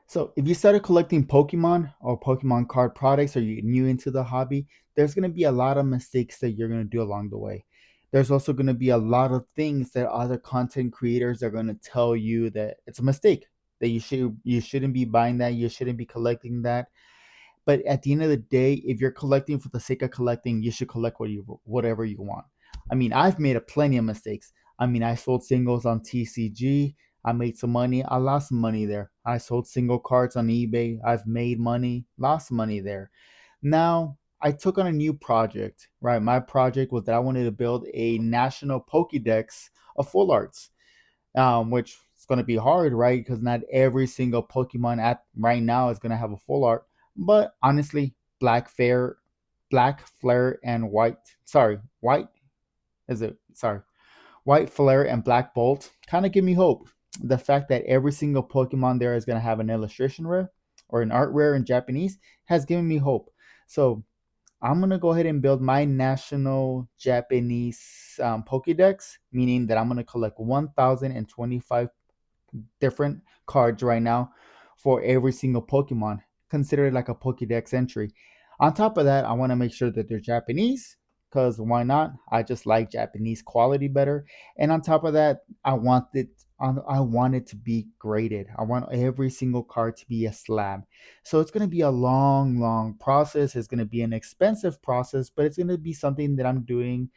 So if you started collecting Pokemon or Pokemon card products or you're new into the hobby, there's going to be a lot of mistakes that you're going to do along the way. There's also going to be a lot of things that other content creators are going to tell you that it's a mistake, that you shouldn't be buying that, you shouldn't be collecting that. But at the end of the day, if you're collecting for the sake of collecting, you should collect whatever you want. I mean, I've made a plenty of mistakes. I mean, I sold singles on TCG. I made some money. I lost some money there. I sold single cards on eBay. I've made money, lost money there. Now, I took on a new project, right? My project was that I wanted to build a national Pokédex of full arts, which is going to be hard, right? Because not every single Pokemon at right now is going to have a full art. But honestly, Black Flare, and White is it? Sorry, White Flare and Black Bolt kind of give me hope. The fact that every single Pokemon there is going to have an illustration rare or an art rare in Japanese has given me hope. So I'm gonna go ahead and build my national Japanese Pokédex, meaning that I'm gonna collect 1,025 different cards right now for every single Pokemon. Consider it like a Pokédex entry. On top of that, I want to make sure that they're Japanese because why not? I just like Japanese quality better. And on top of that, I want it to be graded. I want every single card to be a slab. So it's going to be a long, long process. It's going to be an expensive process, but it's going to be something that I'm building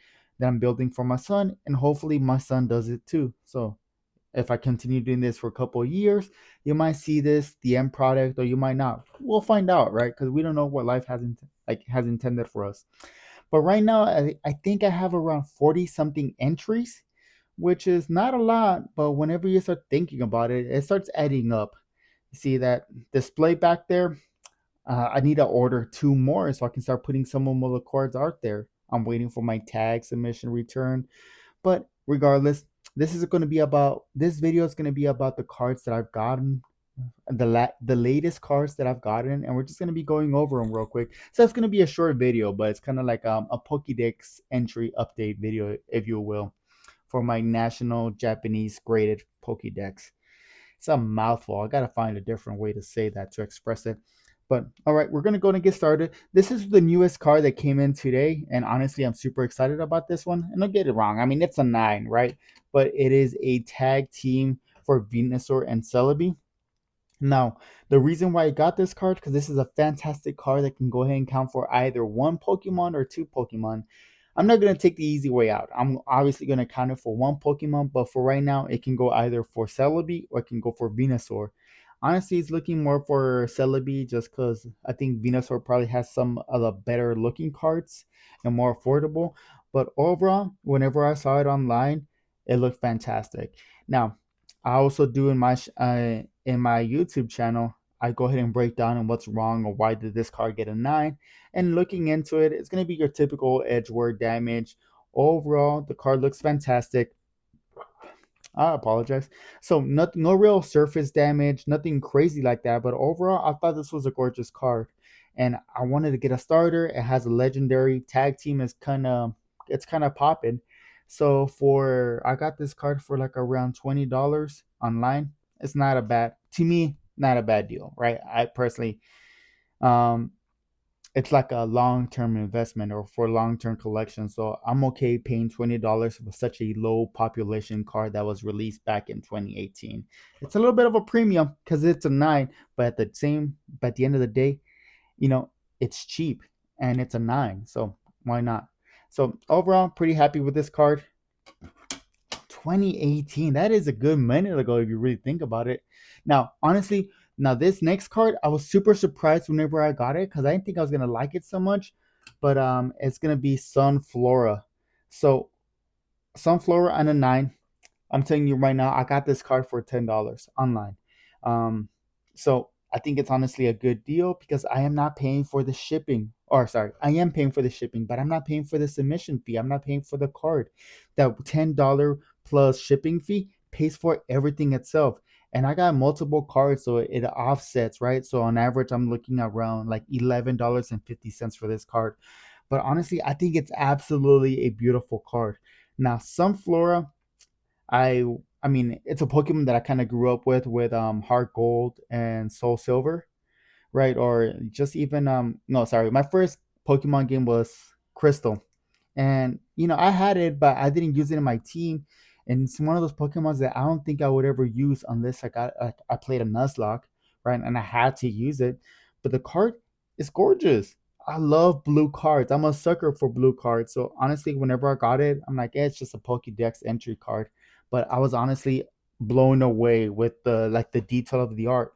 for my son, and hopefully my son does it too. So if I continue doing this for a couple of years, you might see this the end product, or you might not. We'll find out, right? Because we don't know what life has intended for us. But right now, I think I have around 40 something entries, which is not a lot. But whenever you start thinking about it, it starts adding up. You see that display back there? I need to order two more so I can start putting some of the cards out there. I'm waiting for my tag submission return, but regardless, this video is going to be about the cards that I've gotten, the latest cards that I've gotten, and we're just going to be going over them real quick. So it's going to be a short video, but it's kind of like a Pokédex entry update video, if you will, for my national Japanese graded Pokédex. It's a mouthful. I gotta find a different way to say that to express it. But all right, we're gonna go and get started. This is the newest card that came in today, and honestly, I'm super excited about this one. And don't get it wrong. I mean, it's a 9, right? But it is a tag team for Venusaur and Celebi. Now, the reason why I got this card, because this is a fantastic card that can go ahead and count for either one Pokemon or two Pokemon. I'm not going to take the easy way out. I'm obviously going to count it for one Pokemon, but for right now, it can go either for Celebi or it can go for Venusaur. Honestly, it's looking more for Celebi just because I think Venusaur probably has some of the better looking cards and more affordable. But overall, whenever I saw it online, it looked fantastic. Now, I also do in my YouTube channel, I go ahead and break down on what's wrong or why did this card get a 9. And looking into it, it's going to be your typical edge word damage. Overall, the card looks fantastic. I apologize. So no real surface damage, nothing crazy like that. But overall, I thought this was a gorgeous card, and I wanted to get a starter. It has a legendary tag team. It's kind of popping. So for I got this card for like around $20 online. It's not a bad to me, not a bad deal, right? I personally, um, it's like a long-term investment or for long-term collection. So I'm okay paying $20 for such a low population card that was released back in 2018. It's a little bit of a premium because it's a 9, but at the end of the day, you know, it's cheap and it's a 9. So why not? So overall, pretty happy with this card. 2018. That is a good minute ago if you really think about it. Now, honestly, now this next card, I was super surprised whenever I got it because I didn't think I was gonna like it so much. But it's gonna be Sunflora. So Sunflora and a 9. I'm telling you right now, I got this card for $10 online. Um, so I think it's honestly a good deal because I am not paying for the shipping. Or sorry, I am paying for the shipping, but I'm not paying for the submission fee. I'm not paying for the card. That $10 plus shipping fee pays for everything itself. And I got multiple cards, so it offsets, right? So on average, I'm looking around like $11.50 for this card. But honestly, I think it's absolutely a beautiful card. Now, Sunflora, I I mean, it's a Pokemon that I kind of grew up with Heart Gold and Soul Silver, right? Or just even no, sorry, my first Pokemon game was Crystal, and I had it, but I didn't use it in my team. And it's one of those Pokemons that I don't think I would ever use unless I played a Nuzlocke, right? And I had to use it. But the card is gorgeous. I love blue cards. I'm a sucker for blue cards. So honestly, whenever I got it, I'm like, it's just a Pokédex entry card. But I was honestly blown away with the detail of the art.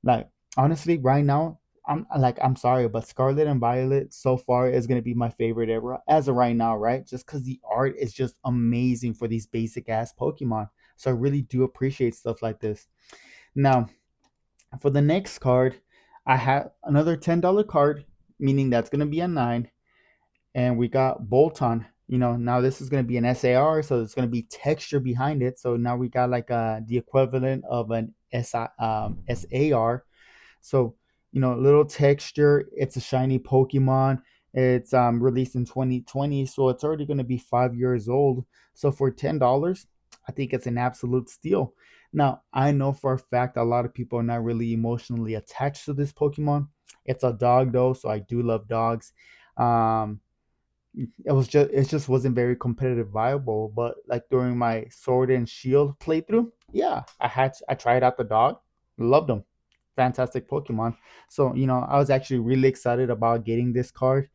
Like, honestly, right now, I'm sorry, but Scarlet and Violet so far is gonna be my favorite ever as of right now, right? Just because the art is just amazing for these basic ass Pokemon. So I really do appreciate stuff like this. Now, for the next card, I have another $10 card, meaning that's gonna be a 9, and we got Bolton. Now this is gonna be an SAR, so there's gonna be texture behind it. So now we got like the equivalent of an SAR. So, little texture. It's a shiny Pokemon. It's released in 2020, so it's already going to be 5 years old. So for $10, I think it's an absolute steal. Now, I know for a fact a lot of people are not really emotionally attached to this Pokemon. It's a dog though, so I do love dogs. Um, it just wasn't very competitive viable. But like during my Sword and Shield playthrough, yeah, I tried out the dog, loved him, fantastic Pokemon. So I was actually really excited about getting this card.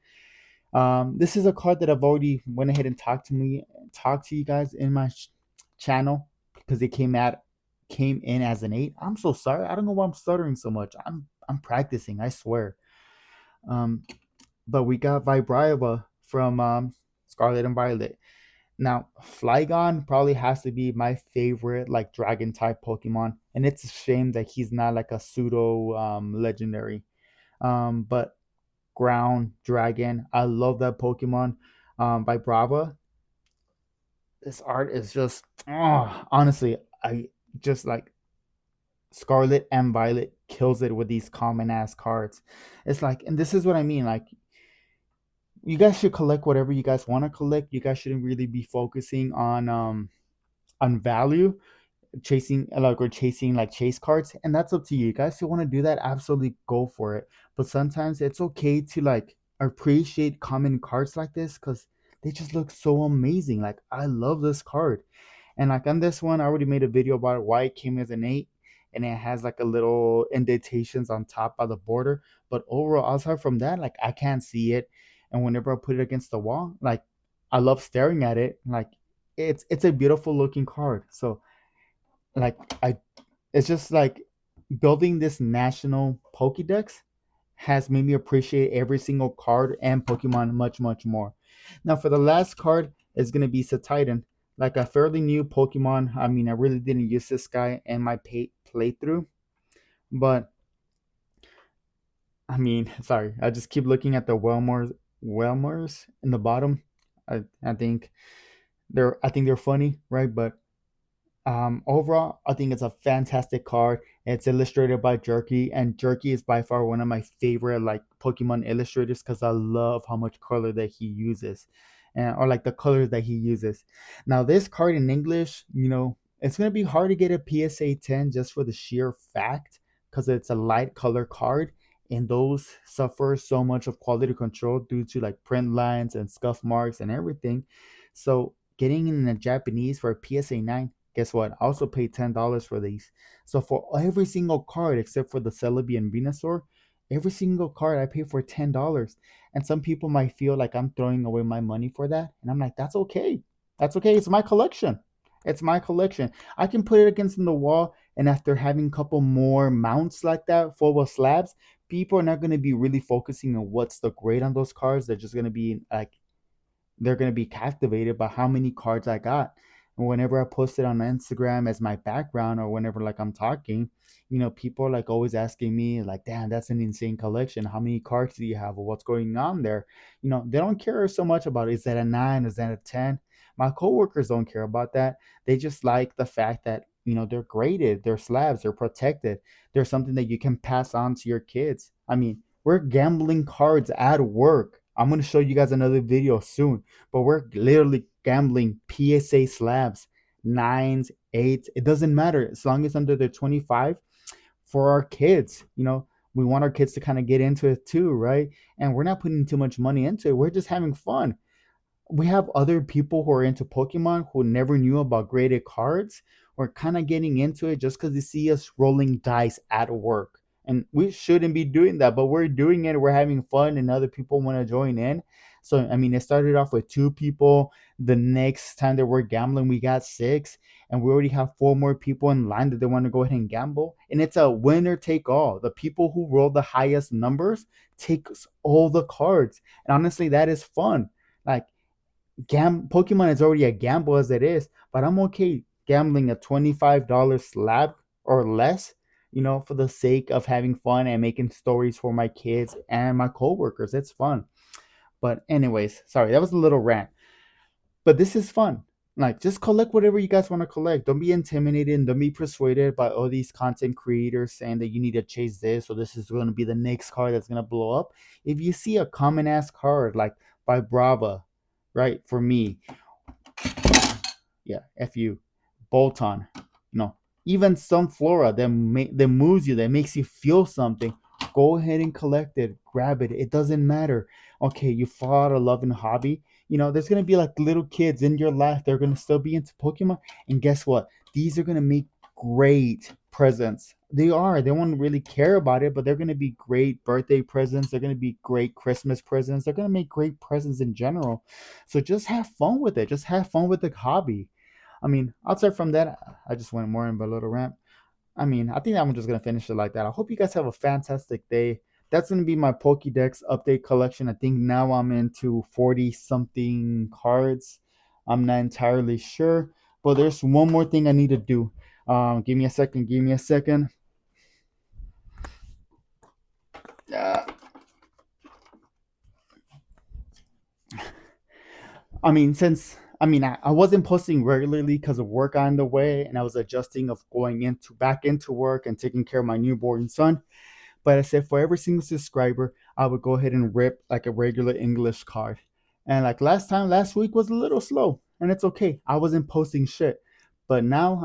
This is a card that I've already went ahead and talked to you guys in my channel because it came in as an 8. I'm so sorry. I don't know why I'm stuttering so much. I'm practicing. I swear. Um, but we got Vibrava from Scarlet and Violet. Now, Flygon probably has to be my favorite like dragon type Pokemon, and it's a shame that he's not like a pseudo legendary. But Ground Dragon, I love that Pokemon. Vibrava, this art is just honestly, I just like Scarlet and Violet kills it with these common ass cards. It's like, and this is what I mean, like you guys should collect whatever you guys want to collect. You guys shouldn't really be focusing on value, chasing like chase cards, and that's up to you. You guys still want to do that, absolutely go for it. But sometimes it's okay to like appreciate common cards like this because they just look so amazing. Like, I love this card. And like on this one, I already made a video about why it came as an 8, and it has like a little indentations on top of the border. But overall, aside from that, like I can't see it. And whenever I put it against the wall, like I love staring at it. Like it's a beautiful looking card. So like I it's just like building this national Pokédex has made me appreciate every single card and Pokemon much, much more. Now, for the last card is going to be Titan, like a fairly new Pokemon. I mean, I really didn't use this guy in my playthrough, but I mean, sorry, I just keep looking at the Whelmers in the bottom. I think they're funny, right? But overall, I think it's a fantastic card. It's illustrated by Jerky, and Jerky is by far one of my favorite like Pokemon illustrators because I love how much color that he uses, and or like the colors that he uses. Now, this card in English, it's gonna be hard to get a PSA 10 just for the sheer fact because it's a light color card, and those suffer so much of quality control due to like print lines and scuff marks and everything. So getting in the Japanese for a PSA 9, guess what? I also paid $10 for these. So for every single card except for the Celebi and Venusaur, every single card I pay for $10. And some people might feel like I'm throwing away my money for that. And I'm like, that's okay. That's okay. It's my collection. It's my collection. I can put it against the wall, and after having a couple more mounts like that full of slabs, people are not going to be really focusing on what's the grade on those cards. They're just going to be like they're going to be captivated by how many cards I got. And whenever I post it on Instagram as my background or whenever like I'm talking, people are like always asking me like, damn, that's an insane collection. How many cards do you have or what's going on there? They don't care so much about is that a 9, is that a 10? My coworkers don't care about that. They just like the fact that, they're graded, they're slabs, they're protected. They're something that you can pass on to your kids. I mean, we're gambling cards at work. I'm going to show you guys another video soon, but we're literally gambling PSA slabs, 9s, 8. It doesn't matter as long as under the 25 for our kids. We want our kids to kind of get into it too, right? And we're not putting too much money into it. We're just having fun. We have other people who are into Pokemon who never knew about graded cards or kind of getting into it just because they see us rolling dice at work. And we shouldn't be doing that, but we're doing it. We're having fun, and other people want to join in. So, I mean, it started off with 2 people. The next time that we're gambling, we got 6, and we already have 4 more people in line that they want to go ahead and gamble. And it's a winner take all. The people who roll the highest numbers takes all the cards. And honestly, that is fun. Like, Pokemon is already a gamble as it is, but I'm okay gambling a $25 slab or less, for the sake of having fun and making stories for my kids and my coworkers. It's fun. But anyways, sorry, that was a little rant. But this is fun. Like, just collect whatever you guys want to collect. Don't be intimidated and don't be persuaded by all these content creators saying that you need to chase this or this is going to be the next card that's going to blow up. If you see a common ass card like by Brava, right, for me, yeah, fu Bolton, even some flora that moves you, that makes you feel something. Go ahead and collect it, grab it. It doesn't matter. Okay, you fall out of love and hobby. There's gonna be like little kids in your life. They're gonna still be into Pokemon, and guess what? These are gonna make great presents. They won't really care about it, but they're gonna be great birthday presents. They're gonna be great Christmas presents. They're gonna make great presents in general. So just have fun with it. Just have fun with the hobby. I mean, outside from that, I just went more in a little rant. I mean, I think I'm just gonna finish it like that. I hope you guys have a fantastic day. That's gonna be my Pokédex update collection. I think now I'm into 40 something cards. I'm not entirely sure, but there's one more thing I need to do. Give me a second. Give me a second. Uh, I wasn't posting regularly because of work on the way, and I was adjusting of going into back into work and taking care of my newborn son. But I said for every single subscriber, I would go ahead and rip like a regular English card. And like last week was a little slow, and it's okay. I wasn't posting shit. But now,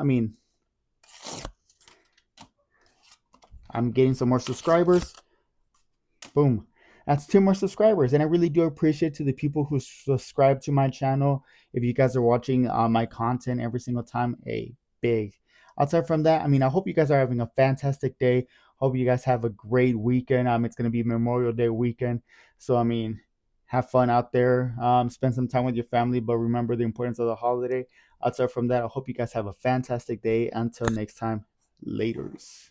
I'm getting some more subscribers. Boom. That's 2 more subscribers. And I really do appreciate to the people who subscribe to my channel. If you guys are watching my content every single time, a big. Aside from that, I hope you guys are having a fantastic day. Hope you guys have a great weekend. It's going to be Memorial Day weekend. So, have fun out there. Spend some time with your family, but remember the importance of the holiday. Outside from that, I hope you guys have a fantastic day. Until next time, laters.